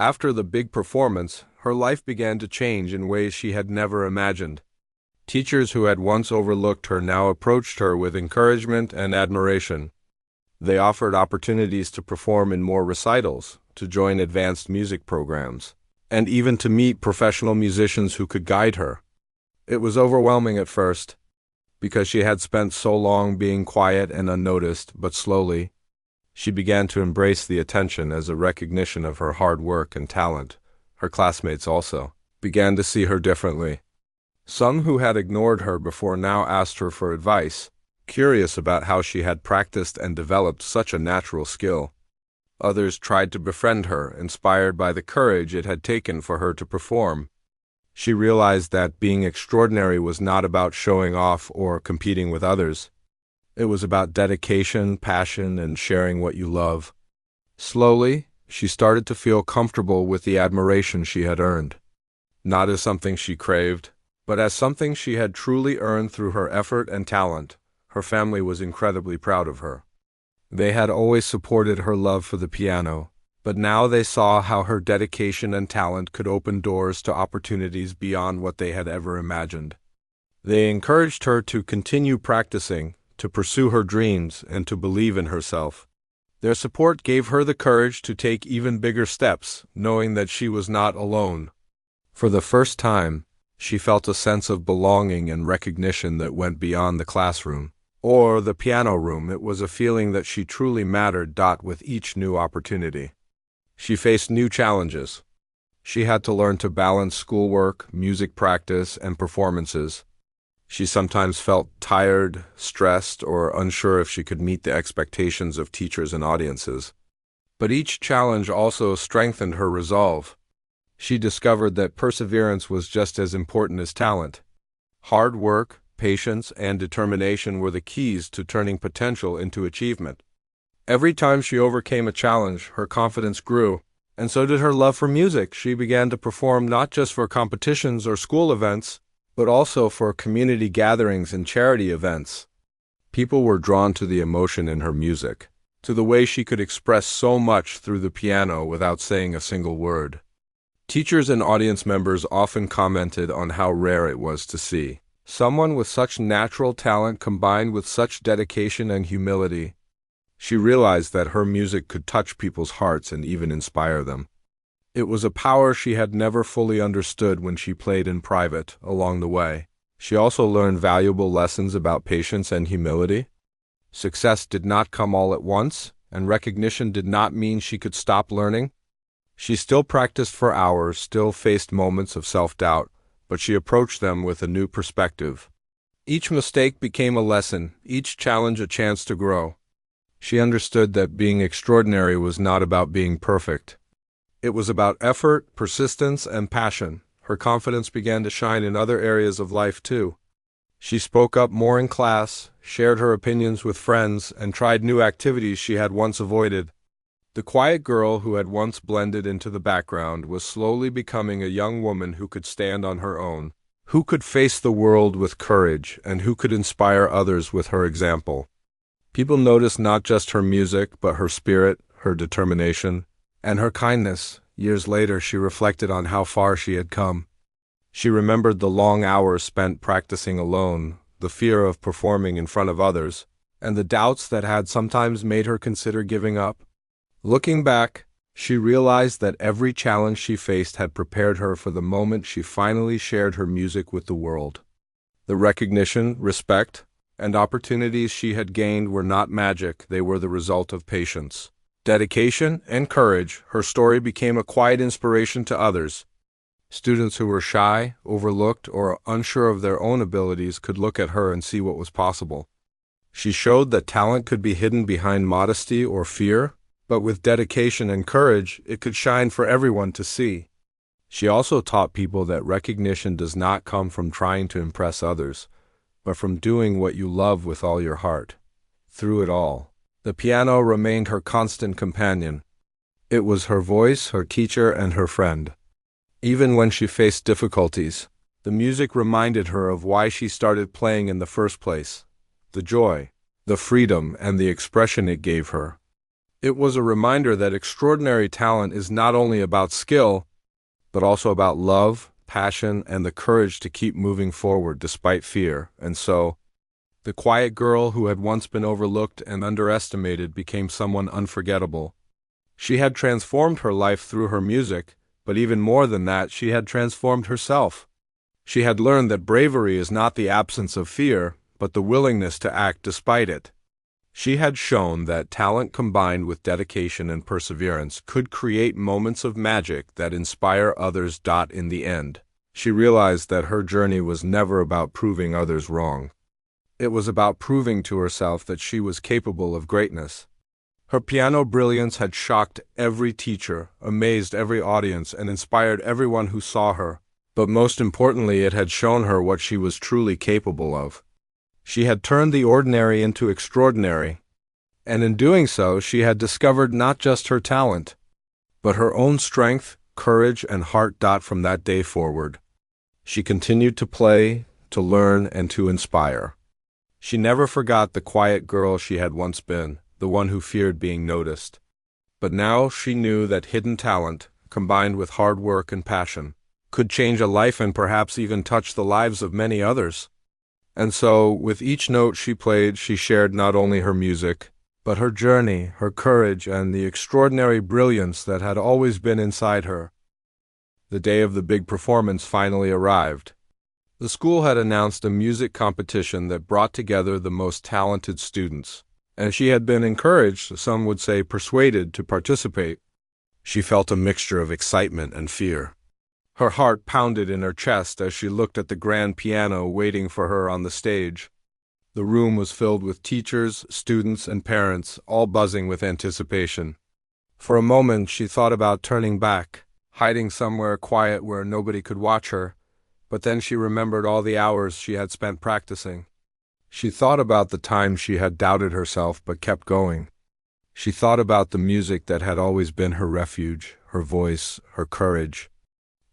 After the big performance, her life began to change in ways she had never imagined. Teachers who had once overlooked her now approached her with encouragement and admiration. They offered opportunities to perform in more recitals, to join advanced music programs, and even to meet professional musicians who could guide her. It was overwhelming at first, because she had spent so long being quiet and unnoticed, but slowly, she began to embrace the attention as a recognition of her hard work and talent. Her classmates also began to see her differently. Some who had ignored her before now asked her for advice, curious about how she had practiced and developed such a natural skill. Others tried to befriend her, inspired by the courage it had taken for her to perform. She realized that being extraordinary was not about showing off or competing with others. It was about dedication, passion, and sharing what you love. Slowly, she started to feel comfortable with the admiration she had earned. Not as something she craved, but as something she had truly earned through her effort and talent. Her family was incredibly proud of her. They had always supported her love for the piano, but now they saw how her dedication and talent could open doors to opportunities beyond what they had ever imagined. They encouraged her to continue practicing, to pursue her dreams, and to believe in herself. Their support gave her the courage to take even bigger steps, knowing that she was not alone. For the first time, she felt a sense of belonging and recognition that went beyond the classroom or the piano room. It was a feeling that she truly mattered. With each new opportunity, she faced new challenges. She had to learn to balance schoolwork, music practice, and performances. She sometimes felt tired, stressed, or unsure if she could meet the expectations of teachers and audiences. But each challenge also strengthened her resolve. She discovered that perseverance was just as important as talent. Hard work, patience, and determination were the keys to turning potential into achievement. Every time she overcame a challenge, her confidence grew, and so did her love for music. She began to perform not just for competitions or school events, but also for community gatherings and charity events. People were drawn to the emotion in her music, to the way she could express so much through the piano without saying a single word. Teachers and audience members often commented on how rare it was to see someone with such natural talent combined with such dedication and humility. She realized that her music could touch people's hearts and even inspire them. It was a power she had never fully understood when she played in private. Along the way, she also learned valuable lessons about patience and humility. Success did not come all at once, and recognition did not mean she could stop learning. She still practiced for hours, still faced moments of self-doubt, but she approached them with a new perspective. Each mistake became a lesson, each challenge a chance to grow. She understood that being extraordinary was not about being perfect. It was about effort, persistence, and passion. Her confidence began to shine in other areas of life too. She spoke up more in class, shared her opinions with friends, and tried new activities she had once avoided. The quiet girl who had once blended into the background was slowly becoming a young woman who could stand on her own, who could face the world with courage, and who could inspire others with her example. People noticed not just her music, but her spirit, her determination, and her kindness. Years later, she reflected on how far she had come. She remembered the long hours spent practicing alone, the fear of performing in front of others, and the doubts that had sometimes made her consider giving up. Looking back, she realized that every challenge she faced had prepared her for the moment she finally shared her music with the world. The recognition, respect, and opportunities she had gained were not magic. They were the result of patience, dedication, and courage. Her story became a quiet inspiration to others. Students who were shy, overlooked, or unsure of their own abilities could look at her and see what was possible. She showed that talent could be hidden behind modesty or fear, but with dedication and courage, it could shine for everyone to see. She also taught people that recognition does not come from trying to impress others, but from doing what you love with all your heart. Through it all, the piano remained her constant companion. It was her voice, her teacher, and her friend. Even when she faced difficulties, the music reminded her of why she started playing in the first place: the joy, the freedom, and the expression it gave her. It was a reminder that extraordinary talent is not only about skill, but also about love, passion, and the courage to keep moving forward despite fear. And so, the quiet girl who had once been overlooked and underestimated became someone unforgettable. She had transformed her life through her music, but even more than that, she had transformed herself. She had learned that bravery is not the absence of fear, but the willingness to act despite it. She had shown that talent combined with dedication and perseverance could create moments of magic that inspire others. In the end, she realized that her journey was never about proving others wrong. It was about proving to herself that she was capable of greatness. Her piano brilliance had shocked every teacher, amazed every audience, and inspired everyone who saw her. But most importantly, it had shown her what she was truly capable of. She had turned the ordinary into extraordinary, and in doing so, she had discovered not just her talent, but her own strength, courage, and heart. From that day forward, she continued to play, to learn, and to inspire. She never forgot the quiet girl she had once been, the one who feared being noticed. But now she knew that hidden talent, combined with hard work and passion, could change a life and perhaps even touch the lives of many others. And so, with each note she played, she shared not only her music, but her journey, her courage, and the extraordinary brilliance that had always been inside her. The day of the big performance finally arrived. The school had announced a music competition that brought together the most talented students, and she had been encouraged, some would say persuaded, to participate. She felt a mixture of excitement and fear. Her heart pounded in her chest as she looked at the grand piano waiting for her on the stage. The room was filled with teachers, students, and parents, all buzzing with anticipation. For a moment she thought about turning back, hiding somewhere quiet where nobody could watch her, but then she remembered all the hours she had spent practicing. She thought about the times she had doubted herself but kept going. She thought about the music that had always been her refuge, her voice, her courage.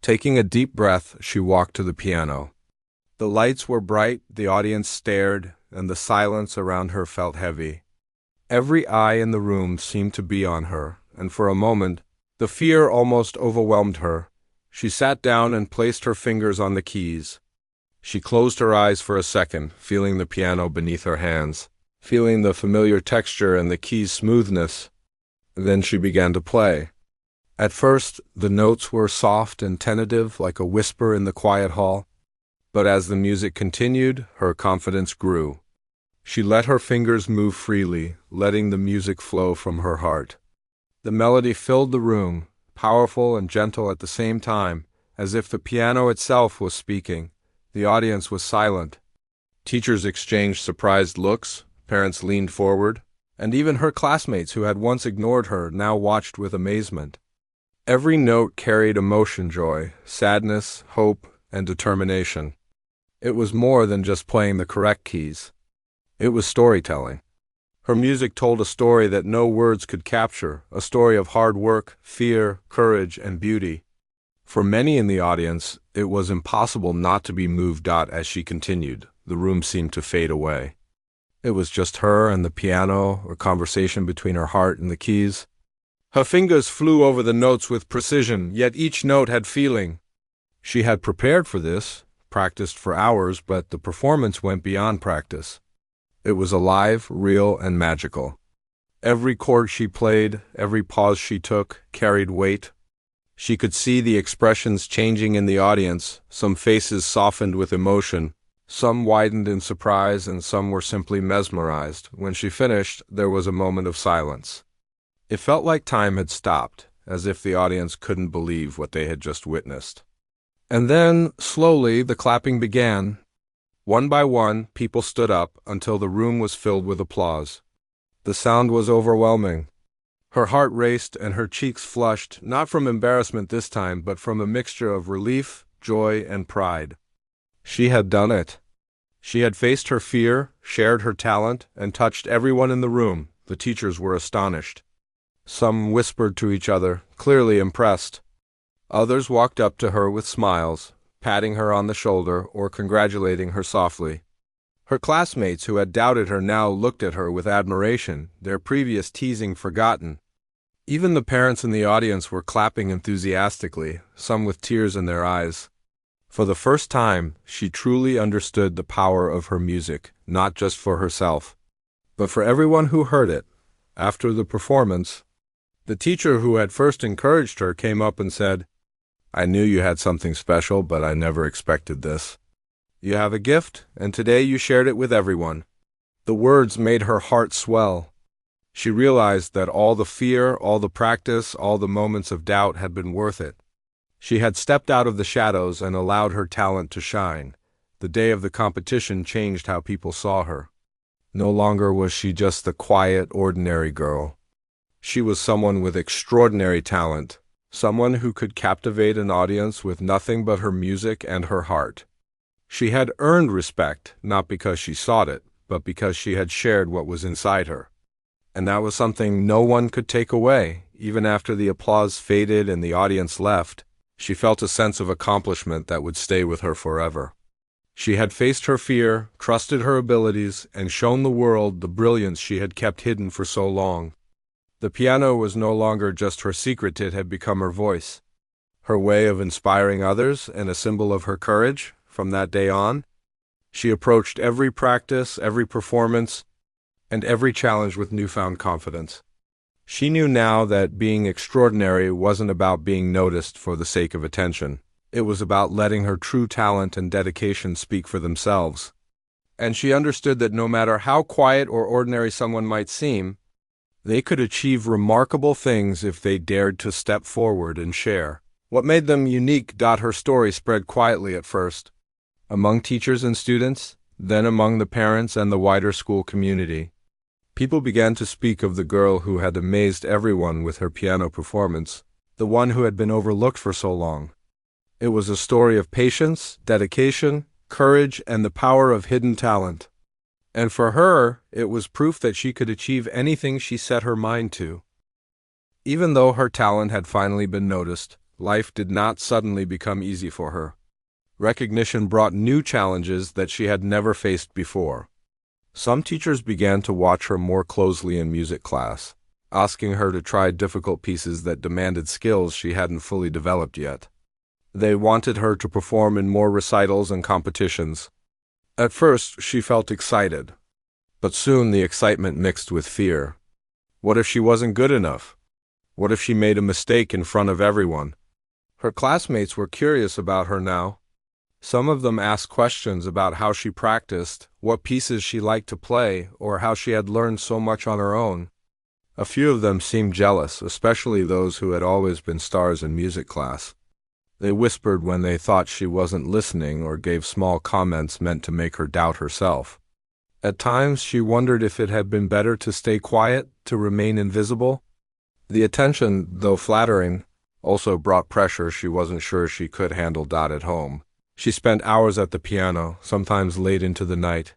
Taking a deep breath, she walked to the piano. The lights were bright, the audience stared, and the silence around her felt heavy. Every eye in the room seemed to be on her, and for a moment, the fear almost overwhelmed her. She sat down and placed her fingers on the keys. She closed her eyes for a second, feeling the piano beneath her hands, feeling the familiar texture and the keys' smoothness. Then she began to play. At first, the notes were soft and tentative, like a whisper in the quiet hall. But as the music continued, her confidence grew. She let her fingers move freely, letting the music flow from her heart. The melody filled the room, powerful and gentle at the same time, as if the piano itself was speaking. The audience was silent. Teachers exchanged surprised looks, parents leaned forward, and even her classmates who had once ignored her now watched with amazement. Every note carried emotion, joy, sadness, hope, and determination. It was more than just playing the correct keys. It was storytelling. Her music told a story that no words could capture, a story of hard work, fear, courage, and beauty. For many in the audience, it was impossible not to be moved. As she continued, the room seemed to fade away. It was just her and the piano, a conversation between her heart and the keys. Her fingers flew over the notes with precision, yet each note had feeling. She had prepared for this, practiced for hours, but the performance went beyond practice. It was alive, real, and magical. Every chord she played, every pause she took, carried weight. She could see the expressions changing in the audience, some faces softened with emotion, some widened in surprise, and some were simply mesmerized. When she finished, there was a moment of silence. It felt like time had stopped, as if the audience couldn't believe what they had just witnessed. And then, slowly, the clapping began. One by one, people stood up until the room was filled with applause. The sound was overwhelming. Her heart raced and her cheeks flushed, not from embarrassment this time, but from a mixture of relief, joy, and pride. She had done it. She had faced her fear, shared her talent, and touched everyone in the room. The teachers were astonished. Some whispered to each other, clearly impressed. Others walked up to her with smiles, patting her on the shoulder or congratulating her softly. Her classmates who had doubted her now looked at her with admiration, their previous teasing forgotten. Even the parents in the audience were clapping enthusiastically, some with tears in their eyes. For the first time, she truly understood the power of her music, not just for herself, but for everyone who heard it. After the performance, the teacher who had first encouraged her came up and said, "I knew you had something special, but I never expected this. You have a gift, and today you shared it with everyone." The words made her heart swell. She realized that all the fear, all the practice, all the moments of doubt had been worth it. She had stepped out of the shadows and allowed her talent to shine. The day of the competition changed how people saw her. No longer was she just the quiet, ordinary girl. She was someone with extraordinary talent, someone who could captivate an audience with nothing but her music and her heart. She had earned respect, not because she sought it, but because she had shared what was inside her. And that was something no one could take away. Even after the applause faded and the audience left, she felt a sense of accomplishment that would stay with her forever. She had faced her fear, trusted her abilities, and shown the world the brilliance she had kept hidden for so long. The piano was no longer just her secret, it had become her voice, her way of inspiring others, and a symbol of her courage. From that day on, she approached every practice, every performance, and every challenge with newfound confidence. She knew now that being extraordinary wasn't about being noticed for the sake of attention. It was about letting her true talent and dedication speak for themselves. And she understood that no matter how quiet or ordinary someone might seem, they could achieve remarkable things if they dared to step forward and share. What made them unique? Her story spread quietly at first, among teachers and students, then among the parents and the wider school community. People began to speak of the girl who had amazed everyone with her piano performance, the one who had been overlooked for so long. It was a story of patience, dedication, courage, and the power of hidden talent. And for her, it was proof that she could achieve anything she set her mind to. Even though her talent had finally been noticed, life did not suddenly become easy for her. Recognition brought new challenges that she had never faced before. Some teachers began to watch her more closely in music class, asking her to try difficult pieces that demanded skills she hadn't fully developed yet. They wanted her to perform in more recitals and competitions. At first, she felt excited, but soon the excitement mixed with fear. What if she wasn't good enough? What if she made a mistake in front of everyone? Her classmates were curious about her now. Some of them asked questions about how she practiced, what pieces she liked to play, or how she had learned so much on her own. A few of them seemed jealous, especially those who had always been stars in music class. They whispered when they thought she wasn't listening or gave small comments meant to make her doubt herself. At times, she wondered if it had been better to stay quiet, to remain invisible. The attention, though flattering, also brought pressure she wasn't sure she could handle. At home, she spent hours at the piano, sometimes late into the night.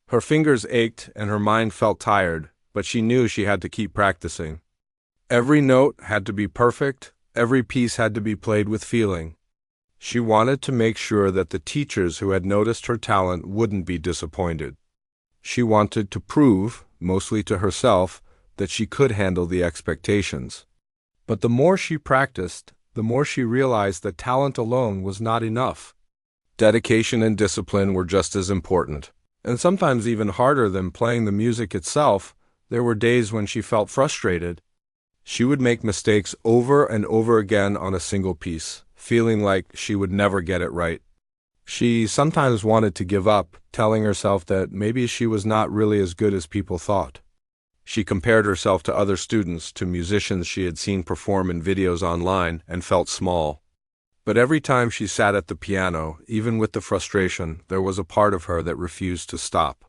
Her fingers ached and her mind felt tired, but she knew she had to keep practicing. Every note had to be perfect. Every piece had to be played with feeling. She wanted to make sure that the teachers who had noticed her talent wouldn't be disappointed. She wanted to prove, mostly to herself, that she could handle the expectations. But the more she practiced, the more she realized that talent alone was not enough. Dedication and discipline were just as important, and sometimes even harder than playing the music itself. There were days when she felt frustrated. She would make mistakes over and over again on a single piece, feeling like she would never get it right. She sometimes wanted to give up, telling herself that maybe she was not really as good as people thought. She compared herself to other students, to musicians she had seen perform in videos online, and felt small. But every time she sat at the piano, even with the frustration, there was a part of her that refused to stop.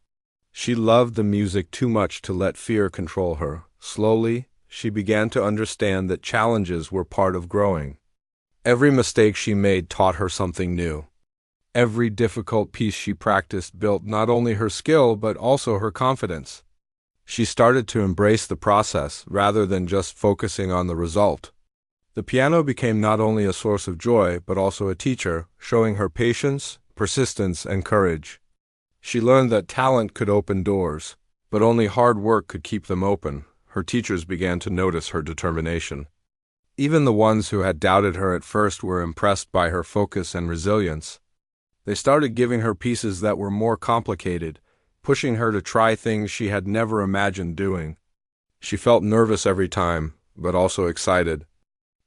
She loved the music too much to let fear control her. Slowly, she began to understand that challenges were part of growing. Every mistake she made taught her something new. Every difficult piece she practiced built not only her skill but also her confidence. She started to embrace the process rather than just focusing on the result. The piano became not only a source of joy but also a teacher, showing her patience, persistence, and courage. She learned that talent could open doors, but only hard work could keep them open. Her teachers began to notice her determination. Even the ones who had doubted her at first were impressed by her focus and resilience. They started giving her pieces that were more complicated, pushing her to try things she had never imagined doing. She felt nervous every time, but also excited.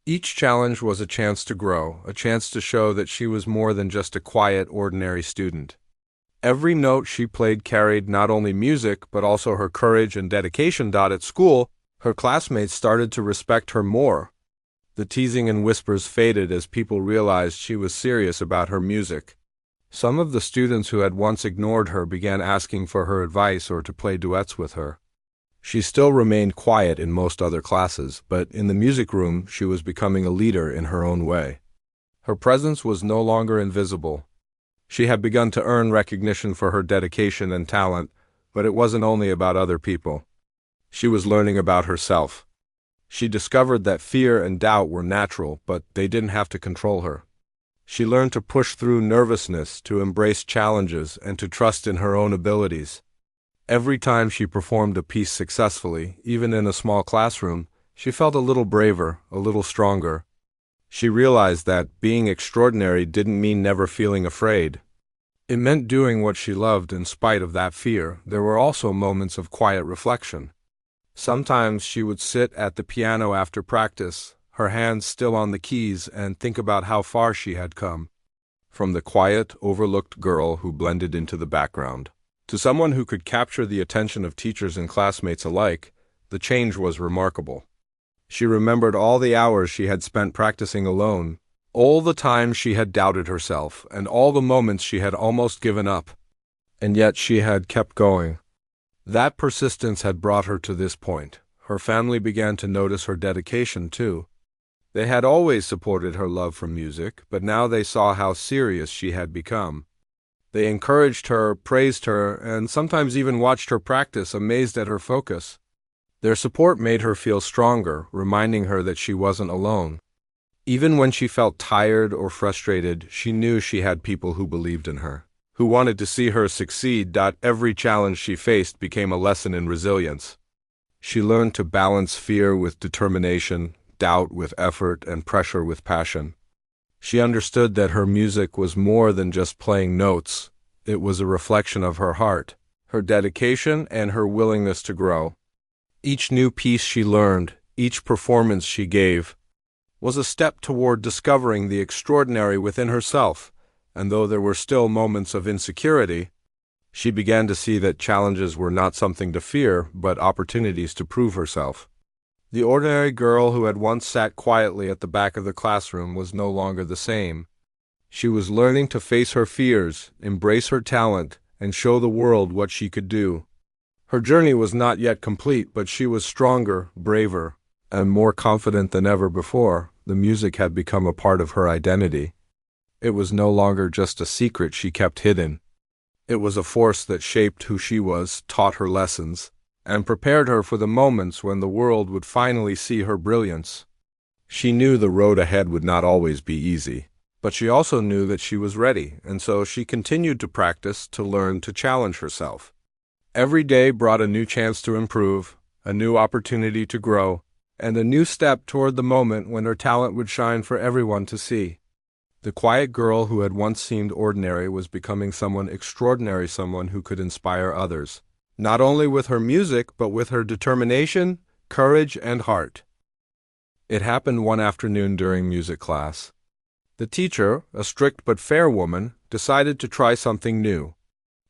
Each challenge was a chance to grow, a chance to show that she was more than just a quiet, ordinary student. Every note she played carried not only music, but also her courage and dedication. At school, her classmates started to respect her more. The teasing and whispers faded as people realized she was serious about her music. Some of the students who had once ignored her began asking for her advice or to play duets with her. She still remained quiet in most other classes, but in the music room she was becoming a leader in her own way. Her presence was no longer invisible. She had begun to earn recognition for her dedication and talent, but it wasn't only about other people. She was learning about herself. She discovered that fear and doubt were natural, but they didn't have to control her. She learned to push through nervousness, to embrace challenges, and to trust in her own abilities. Every time she performed a piece successfully, even in a small classroom, she felt a little braver, a little stronger. She realized that being extraordinary didn't mean never feeling afraid. It meant doing what she loved in spite of that fear. There were also moments of quiet reflection. Sometimes she would sit at the piano after practice, her hands still on the keys, and think about how far she had come. From the quiet, overlooked girl who blended into the background to someone who could capture the attention of teachers and classmates alike, the change was remarkable. She remembered all the hours she had spent practicing alone, all the times she had doubted herself, and all the moments she had almost given up. And yet she had kept going. That persistence had brought her to this point. Her family began to notice her dedication, too. They had always supported her love for music, but now they saw how serious she had become. They encouraged her, praised her, and sometimes even watched her practice, amazed at her focus. Their support made her feel stronger, reminding her that she wasn't alone. Even when she felt tired or frustrated, she knew she had people who believed in her, who wanted to see her succeed. Every challenge she faced became a lesson in resilience. She learned to balance fear with determination, doubt with effort, and pressure with passion. She understood that her music was more than just playing notes. It was a reflection of her heart, her dedication, and her willingness to grow. Each new piece she learned, each performance she gave, was a step toward discovering the extraordinary within herself, and though there were still moments of insecurity, she began to see that challenges were not something to fear, but opportunities to prove herself. The ordinary girl who had once sat quietly at the back of the classroom was no longer the same. She was learning to face her fears, embrace her talent, and show the world what she could do. Her journey was not yet complete, but she was stronger, braver, and more confident than ever before. The music had become a part of her identity. It was no longer just a secret she kept hidden. It was a force that shaped who she was, taught her lessons, and prepared her for the moments when the world would finally see her brilliance. She knew the road ahead would not always be easy, but she also knew that she was ready, and so she continued to practice, to learn, to challenge herself. Every day brought a new chance to improve, a new opportunity to grow, and a new step toward the moment when her talent would shine for everyone to see. The quiet girl who had once seemed ordinary was becoming someone extraordinary, someone who could inspire others, not only with her music, but with her determination, courage, and heart. It happened one afternoon during music class. The teacher, a strict but fair woman, decided to try something new.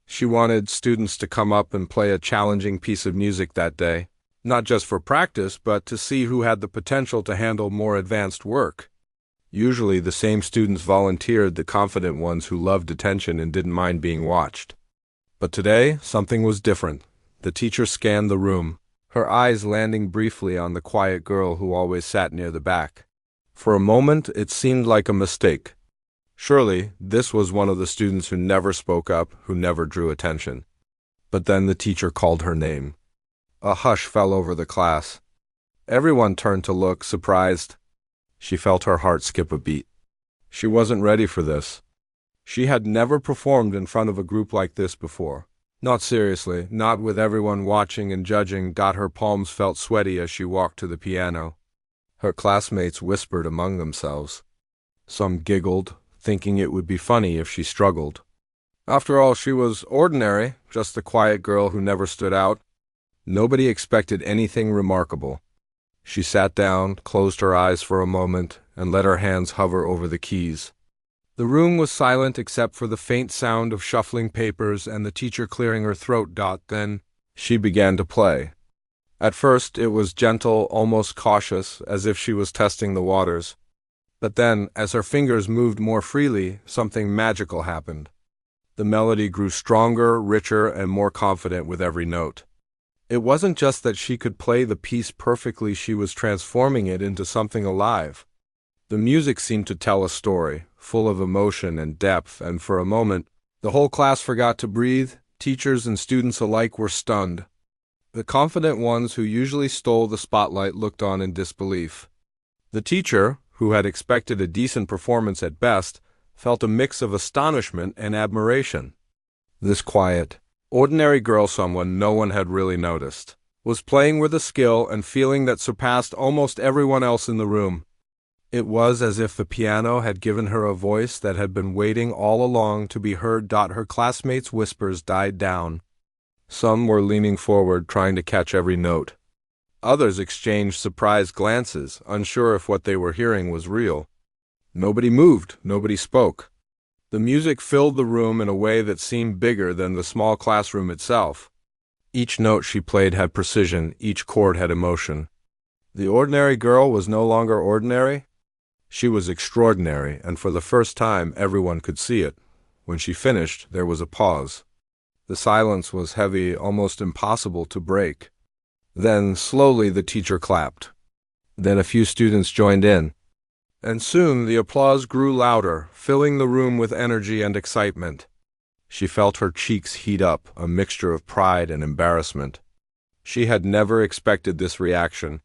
She wanted students to come up and play a challenging piece of music that day, not just for practice, but to see who had the potential to handle more advanced work. Usually the same students volunteered, the confident ones who loved attention and didn't mind being watched. But today, something was different. The teacher scanned the room, her eyes landing briefly on the quiet girl who always sat near the back. For a moment, it seemed like a mistake. Surely, this was one of the students who never spoke up, who never drew attention. But then the teacher called her name. A hush fell over the class. Everyone turned to look, surprised. She felt her heart skip a beat. She wasn't ready for this. She had never performed in front of a group like this before. Not seriously, not with everyone watching and judging. Her palms felt sweaty as she walked to the piano. Her classmates whispered among themselves. Some giggled, thinking it would be funny if she struggled. After all, she was ordinary, just the quiet girl who never stood out. Nobody expected anything remarkable. She sat down, closed her eyes for a moment, and let her hands hover over the keys. The room was silent except for the faint sound of shuffling papers and the teacher clearing her throat. Then she began to play. At first it was gentle, almost cautious, as if she was testing the waters. But then, as her fingers moved more freely, something magical happened. The melody grew stronger, richer, and more confident with every note. It wasn't just that she could play the piece perfectly, she was transforming it into something alive. The music seemed to tell a story, full of emotion and depth, and for a moment, the whole class forgot to breathe. Teachers and students alike were stunned. The confident ones who usually stole the spotlight looked on in disbelief. The teacher, who had expected a decent performance at best, felt a mix of astonishment and admiration. This quiet, ordinary girl, someone no one had really noticed, was playing with a skill and feeling that surpassed almost everyone else in the room. It was as if the piano had given her a voice that had been waiting all along to be heard. Her classmates' whispers died down. Some were leaning forward, trying to catch every note. Others exchanged surprised glances, unsure if what they were hearing was real. Nobody moved, nobody spoke. The music filled the room in a way that seemed bigger than the small classroom itself. Each note she played had precision, each chord had emotion. The ordinary girl was no longer ordinary. She was extraordinary, and for the first time everyone could see it. When she finished, there was a pause. The silence was heavy, almost impossible to break. Then, slowly, the teacher clapped. Then a few students joined in. And soon the applause grew louder, filling the room with energy and excitement. She felt her cheeks heat up, a mixture of pride and embarrassment. She had never expected this reaction.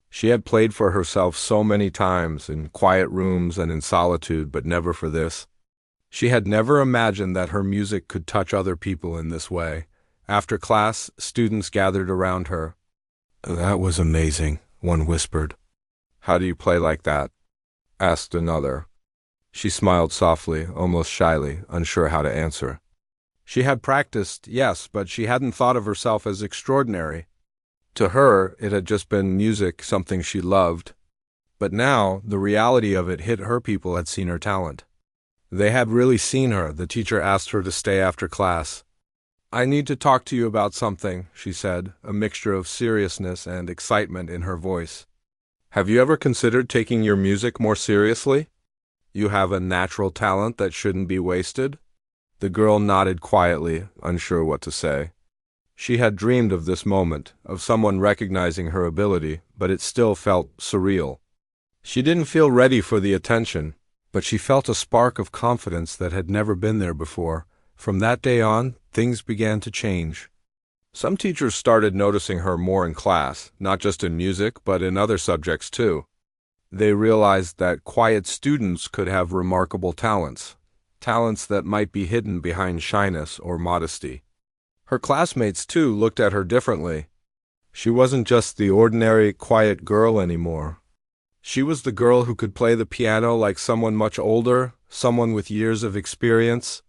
She had played for herself so many times, in quiet rooms and in solitude, but never for this. She had never imagined that her music could touch other people in this way. After class, students gathered around her. "That was amazing," one whispered. "How do you play like that?" asked another. She smiled softly, almost shyly, unsure how to answer. She had practiced, yes, but she hadn't thought of herself as extraordinary. To her, it had just been music, something she loved. But now, the reality of it hit her. People had seen her talent. They had really seen her. The teacher asked her to stay after class. "I need to talk to you about something," she said, a mixture of seriousness and excitement in her voice. "Have you ever considered taking your music more seriously? You have a natural talent that shouldn't be wasted." The girl nodded quietly, unsure what to say. She had dreamed of this moment, of someone recognizing her ability, but it still felt surreal. She didn't feel ready for the attention, but she felt a spark of confidence that had never been there before. From that day on, things began to change. Some teachers started noticing her more in class, not just in music, but in other subjects too. They realized that quiet students could have remarkable talents, talents that might be hidden behind shyness or modesty. Her classmates, too, looked at her differently. She wasn't just the ordinary, quiet girl anymore. She was the girl who could play the piano like someone much older, someone with years of experience.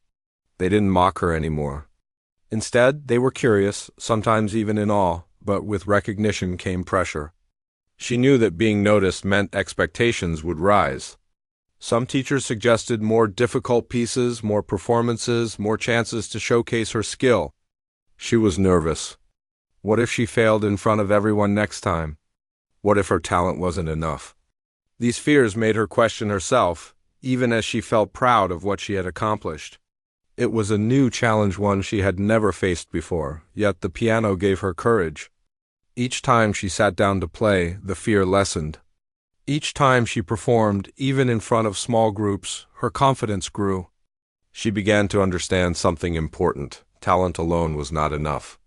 They didn't mock her anymore. Instead, they were curious, sometimes even in awe, but with recognition came pressure. She knew that being noticed meant expectations would rise. Some teachers suggested more difficult pieces, more performances, more chances to showcase her skill. She was nervous. What if she failed in front of everyone next time? What if her talent wasn't enough? These fears made her question herself, even as she felt proud of what she had accomplished. It was a new challenge, one she had never faced before, yet the piano gave her courage. Each time she sat down to play, the fear lessened. Each time she performed, even in front of small groups, her confidence grew. She began to understand something important. Talent alone was not enough.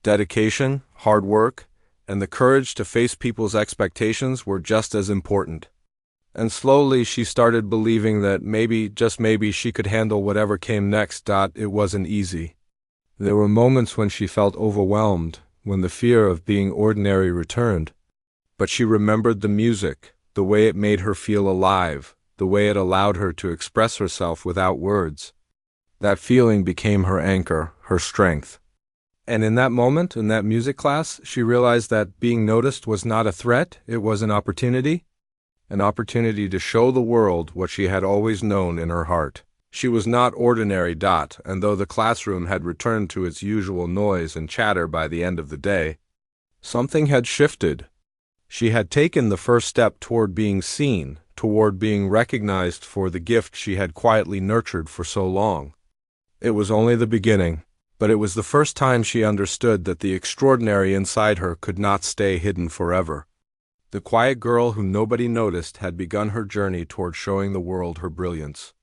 Dedication, hard work, and the courage to face people's expectations were just as important. And slowly she started believing that maybe, just maybe, she could handle whatever came next. It wasn't easy. There were moments when she felt overwhelmed, when the fear of being ordinary returned. But she remembered the music, the way it made her feel alive, the way it allowed her to express herself without words. That feeling became her anchor, her strength. And in that moment, in that music class, she realized that being noticed was not a threat, it was an opportunity to show the world what she had always known in her heart. She was not ordinary. And though the classroom had returned to its usual noise and chatter by the end of the day, something had shifted. She had taken the first step toward being seen, toward being recognized for the gift she had quietly nurtured for so long. It was only the beginning, but it was the first time she understood that the extraordinary inside her could not stay hidden forever. The quiet girl who nobody noticed had begun her journey toward showing the world her brilliance.